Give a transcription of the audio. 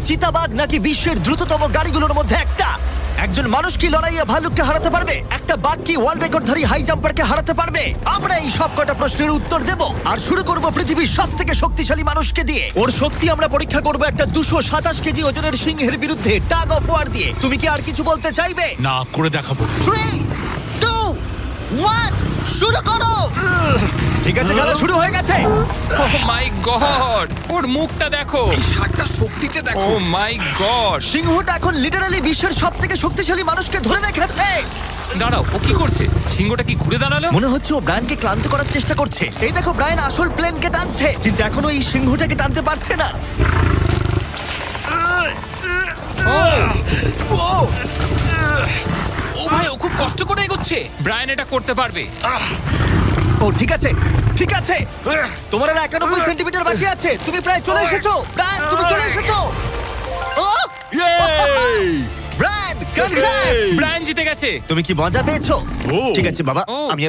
চিতাবাঘ নাকি বিশ্বের দ্রুততম গাড়িগুলোর মধ্যে একটা? একজন মানুষ কি লড়াইয়ে ভালুককে হারাতে পারবে? একটা বাঘ কি ওয়ার্ল্ড রেকর্ডধারী হাই জাম্পারকে হারাতে পারবে? আমরা এই সব কটা প্রশ্নের উত্তর দেব আর শুরু করব পৃথিবীর সবথেকে শক্তিশালী মানুষকে দিয়ে। ওর শক্তি আমরা পরীক্ষা করব একটা 227 কেজি ওজনের সিংহের বিরুদ্ধে টাগ অফ ওয়ার দিয়ে। তুমি কি আর কিছু বলতে চাইবে? না, করে দেখাবো। 3, 2, 1, শুরু করো। ঠিক আছে, খেলা শুরু হয়ে গেছে। ও মাই গড, ওর মুখটা দেখো। এই ষাটটার শক্তিটা ও দেখো। মাই গড। সিংহটা এখন লিটারালি বিশ্বের সবথেকে শক্তিশালী মানুষকে ধরে রেখেছে। দাঁড়াও, ও কি করছে? সিংহটা কি ঘুরে দাঁড়ালো? মনে হচ্ছে ও ব্রায়ানকে ক্লান্ত করার চেষ্টা করছে। এই দেখো, ব্রায়ান আসল প্লেনকে টানছে, কিন্তু এখনো এই সিংহটাকে টানতে পারছে না। ও ভাই, ও খুব কষ্ট করে এগোচ্ছে। ব্রায়ান এটা করতে পারবে। ও ঠিক আছে, ঠিক আছে। তোমার আর 91 সেন্টিমিটার বাকি আছে। তুমি প্রায় চলে এসেছো। ব্রায়ান, তুমি চলে এসেছো। ও ব্রায়ান, কনগ্রাটস। ব্রায়ান জিতে গেছে। তুমি কি মজা পেয়েছো? ও। ঠিক আছে বাবা, ও। আমি